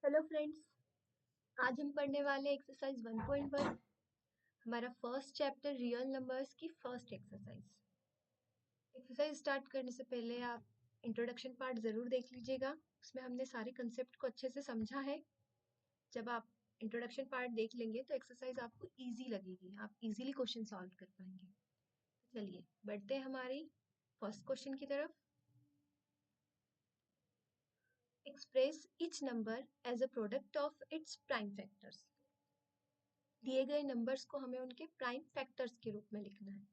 Hello friends, आज हम पढ़ने वाले एक्सरसाइज 1.1। हमारा फर्स्ट चैप्टर रियल नंबर्स की फर्स्ट एक्सरसाइज स्टार्ट करने से पहले आप इंट्रोडक्शन पार्ट ज़रूर देख लीजिएगा। उसमें हमने सारे कंसेप्ट को अच्छे से समझा है। जब आप इंट्रोडक्शन पार्ट देख लेंगे तो एक्सरसाइज आपको इजी लगेगी, आप इजीली क्वेश्चन सॉल्व कर पाएंगे। तो चलिए बढ़ते हैं हमारी फर्स्ट क्वेश्चन की तरफ। Express each number as a product of its prime factors। दिए गए नंबर्स को हमें उनके प्राइम फैक्टर्स के रूप में लिखना है।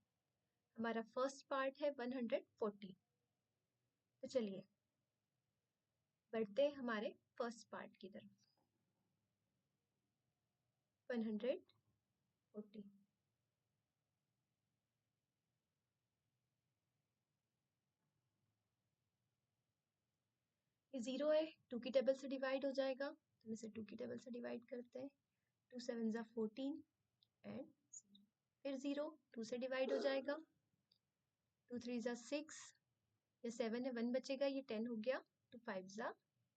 हमारा फर्स्ट पार्ट है 140। तो चलिए बढ़ते हैं हमारे फर्स्ट पार्ट की तरफ। 140 ये 0 है, 2 की टेबल से डिवाइड हो जाएगा, तो हम इसे 2 की टेबल से डिवाइड करते हैं। 2 7 ज़ा 14 एंड 0। फिर 0 2 से डिवाइड हो जाएगा। 2 3 ज़ा 6, ये 7 है, 1 बचेगा, ये 10 हो गया। 2 5 ज़ा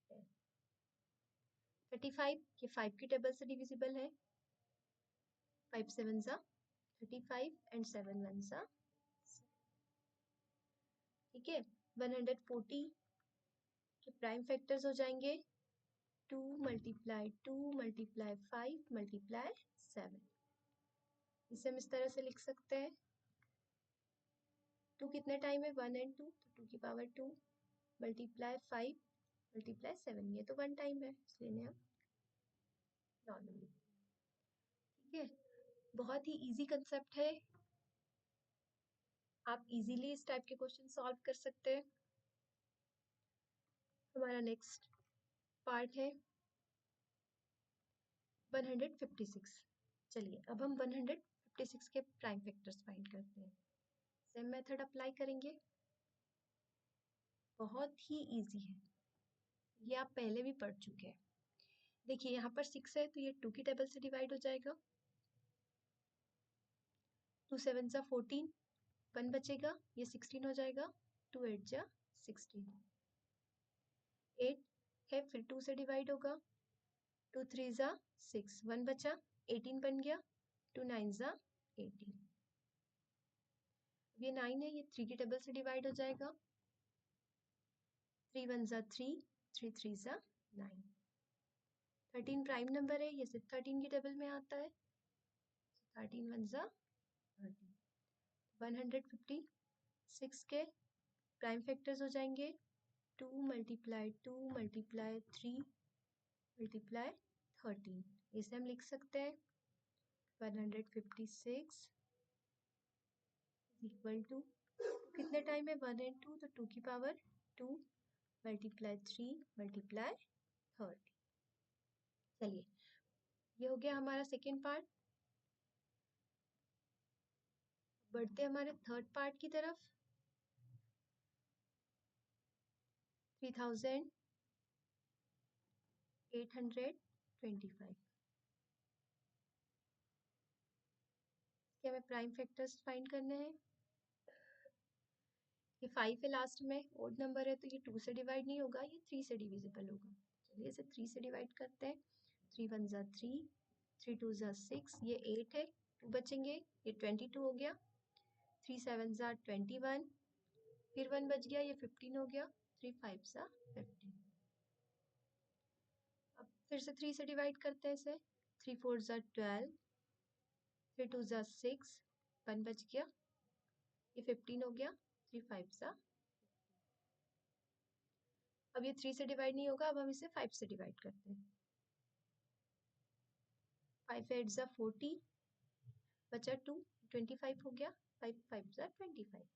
10। 35 ये 5 की टेबल से डिविजिबल है। 5 7 ज़ा 35 एंड 7 1 ज़ा 7। ठीक है, 140 के प्राइम फैक्टर्स हो जाएंगे 2 मल्टीप्लाई 2 मल्टीप्लाई 5 मल्टीप्लाई 7। इसे हम इस तरह से लिख सकते हैं। 2 कितने टाइम है 1 एंड 2, तो 2 की पावर 2 मल्टीप्लाई 5 मल्टीप्लाई 7, ये तो 1 टाइम है, इसलिए हम नॉर्मली। ठीक है, बहुत ही इजी कंसेप्ट है, आप इजीली इस टाइप के क्वेश्चन सॉल्व कर सकते हैं। हमारा नेक्स्ट पार्ट है 156। चलिए अब हम 156 के प्राइम फैक्टर्स फाइंड करते हैं। सेम मेथड अप्लाई करेंगे, बहुत ही इजी है, ये आप पहले भी पढ़ चुके हैं। देखिए यहाँ पर 6 है, तो ये 2 की टेबल से डिवाइड हो जाएगा। 2 7 ज़ा 14, 1 बचेगा, ये 16 हो जाएगा। 2 8 ज़ा 16। 8 है, फिर 2 से डिवाइड होगा। 2 3 ज़ा 6, 1 बचा, 18 बन गया। 2 9 ज़ा 18। ये 9 है, ये 3 की टेबल से डिवाइड हो जाएगा। 3 1 ज़ा 3, 3 3 ज़ा 9। 13 प्राइम नंबर है, ये सिर्फ 13 की टेबल में आता है। 13 1 ज़ा 13। 156 के प्राइम फैक्टर्स हो जाएंगे 2 मल्टीप्लाई 2 मल्टीप्लाई 3 मल्टीप्लाई 13। इसे हम लिख सकते हैं 156 इक्वल टू, कितने टाइम है 1 एंड 2, तो 2 की पावर 2 मल्टीप्लाई 3 मल्टीप्लाई 30। चलिए ये हो गया हमारा सेकेंड पार्ट। बढ़ते हमारे थर्ड पार्ट की तरफ। 3825 के हमें प्राइम फैक्टर्स फाइंड करने हैं। ये 5 है लास्ट में, ओड नंबर है, तो ये 2 से डिवाइड नहीं होगा, ये 3 से डिविजिबल होगा। चलिए इसे 3 से डिवाइड करते हैं। 3 1 ज़ा 3, 3 2 ज़ा 6, ये 8 है, 2 बचेंगे, ये 22 हो गया। 3 7 ज़ा 21, फिर 1 बच गया, ये 15 हो गया। 3 5 ज़ा 15। अब फिर से 3 से डिवाइड करते हैं इसे। 3 4 ज़ा 12, फिर 2 ज़ा 6, 1 बच गया, ये 15 हो गया। 3 5 ज़ा। अब ये 3 से डिवाइड नहीं होगा, अब हम इसे 5 से डिवाइड करते हैं। 5 8 ज़ा 40, बचा 2, 25 हो गया। 5 5 ज़ा 25।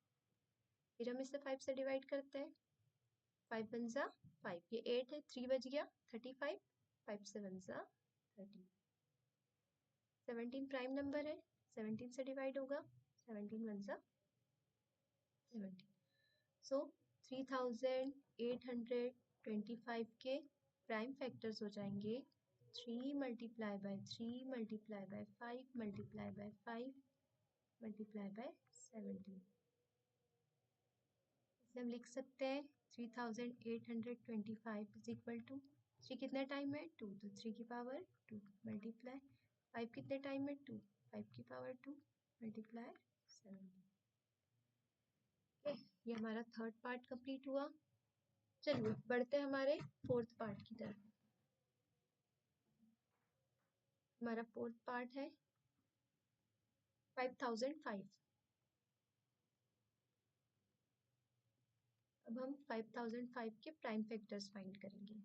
फिर हम इसे 5 से डिवाइड करते हैं। 5 1 ज़ा 5, ये 8 है, 3 बच गया, 35। 5 7 ज़ा 30। 17 प्राइम नंबर है, 17 से डिवाइड होगा। 17 1 ज़ा 17। सो 3825 के प्राइम फैक्टर्स हो जाएंगे 3 multiply by 3 multiply by 5 multiply by 5 multiply by 17। इसे हम लिख सकते हैं 3825 इज इक्वल टू 3 कितने टाइम है 2, तो 3 की पावर 2 मल्टीप्लाई 5 कितने टाइम में 2, 5 की पावर 2 मल्टीप्लाई 7। ये हमारा थर्ड पार्ट कंप्लीट हुआ। चलिए बढ़ते हैं हमारे फोर्थ पार्ट की तरफ। हमारा फोर्थ पार्ट है 5005। अब हम 5005 के प्राइम फैक्टर्स फाइंड करेंगे।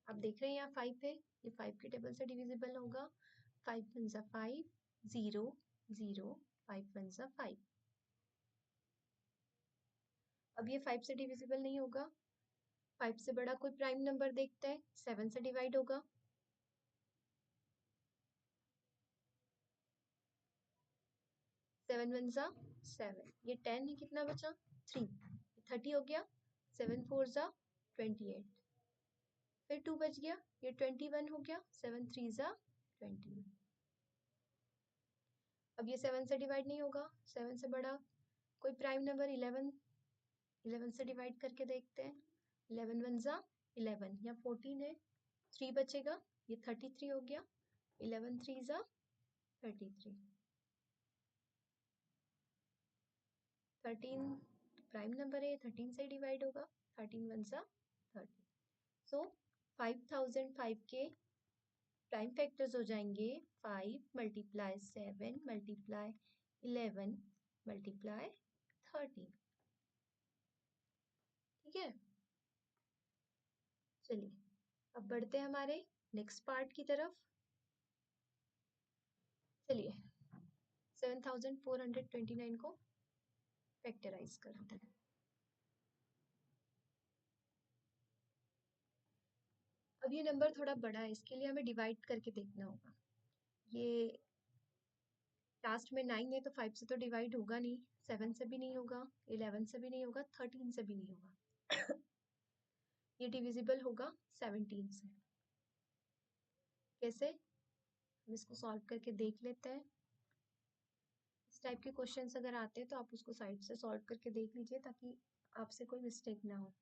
आप देख रहे हैं यहाँ 5 है, ये 5 के टेबल से डिविजिबल होगा। 5 1 जा 5, 0 0, 5 1 जा 5। अब ये 5 से डिविजिबल नहीं होगा। 5 से बड़ा कोई प्राइम नंबर देखते हैं, 7 से डिवाइड होगा। 7 1 जा 7, ये 10 है, कितना बचा 3, 30 हो गया। 7 4 जा 28, फिर 2 बच गया, ये 21 हो गया। 7 3 जा 21। अब ये 7 से डिवाइड नहीं होगा। 7 से बड़ा कोई प्राइम नंबर 11, 11 से डिवाइड करके देखते हैं। 11 1 जा 11, या 14 है, 3 बचेगा, ये 33 हो गया। 11 3 जा 33। 13 प्राइम नंबर है, 13 से डिवाइड होगा। 13 1 जा 30। सो 5005 के प्राइम फैक्टर्स हो जाएंगे 5 मल्टीप्लाई 7 मल्टीप्लाई 11 मल्टीप्लाई 13। ठीक है, चलिए अब बढ़ते हैं हमारे नेक्स्ट पार्ट की तरफ। चलिए 7429 को फैक्टराइज करते हैं। अब ये नंबर थोड़ा बड़ा है, इसके लिए हमें डिवाइड करके देखना होगा। ये लास्ट में 9 है, तो 5 से तो डिवाइड होगा नहीं, 7 से भी नहीं होगा, 11 से भी नहीं होगा, 13 से भी नहीं होगा। ये डिविजिबल होगा 17 से। कैसे, हम इसको सॉल्व करके देख लेते हैं। इस टाइप के क्वेश्चंस अगर आते हैं तो आप उसको साइड से सॉल्व करके देख लीजिए, ताकि आपसे कोई मिस्टेक ना हो।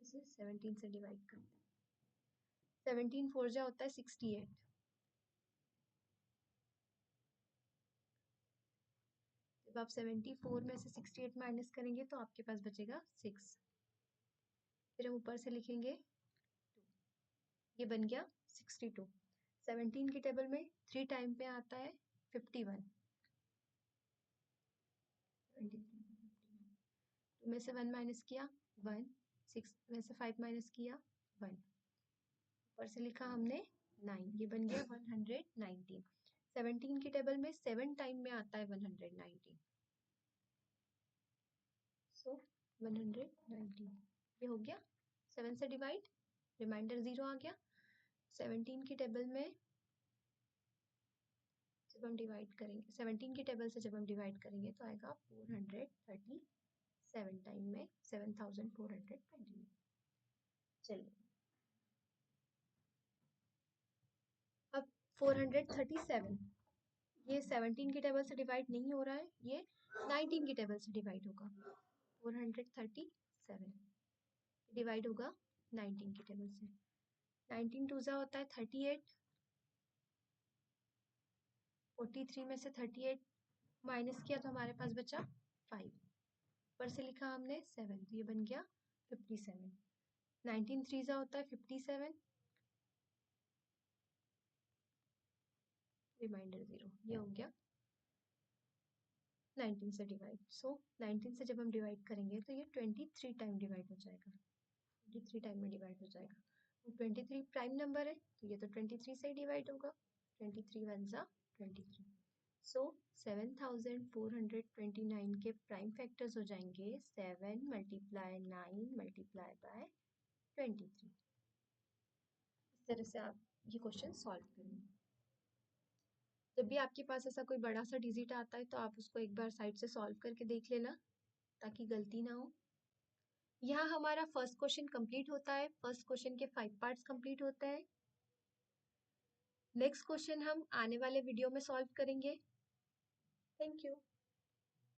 इसे 17 से डिवाइड करते हैं। 17 4 जा होता है 68। जब आप 74 में से 68 माइनस करेंगे तो आपके पास बचेगा 6। फिर हम ऊपर से लिखेंगे 2, ये बन गया 62। 17 की टेबल में 3 टाइम पे आता है 51। 2 में से 1 माइनस किया 1, 6 में से 5 माइनस किया 1, ऊपर से लिखा हमने 9, ये बन गया 119। 17 की टेबल में 7 टाइम में आता है 119, सो 119 ये हो गया 7 से डिवाइड, रिमाइंडर 0 आ गया। 17 की टेबल में जब हम डिवाइड करेंगे, 17 की टेबल से जब हम डिवाइड करेंगे तो आएगा 437 टाइम में 7429। चलिए अब 437, ये 17 की टेबल से डिवाइड नहीं हो रहा है, ये 19 की टेबल से डिवाइड होगा। 437 डिवाइड होगा 19 की टेबल से। 19 2 जा होता है 38। 43 में से 38 माइनस किया तो हमारे पास बचा 5, ऊपर से लिखा हमने 7, तो ये बन गया 57। 19 3 जा होता है 57, रिमाइंडर 0, ये हो गया 19 से डिवाइड। सो 19 से जब हम डिवाइड करेंगे तो ये 23 टाइम डिवाइड हो जाएगा, 23 टाइम में डिवाइड हो जाएगा। 23 प्राइम नंबर है, तो ये तो 23 से ही डिवाइड होगा। 23 1 जा 23। सो 7429 के प्राइम फैक्टर्स हो जाएंगे 7 मल्टीप्लाई 9 मल्टीप्लाई बाय 23। इस तरह से आप ये क्वेश्चन सॉल्व करेंगे। जब भी आपके पास ऐसा कोई बड़ा सा डिजिट आता है तो आप उसको एक बार साइड से सॉल्व करके देख लेना, ताकि गलती ना हो। यहाँ हमारा फर्स्ट क्वेश्चन कंप्लीट होता है, फर्स्ट क्वेश्चन के 5 पार्ट्स कंप्लीट होते हैं। नेक्स्ट क्वेश्चन हम आने वाले वीडियो में सॉल्व करेंगे। Thank you.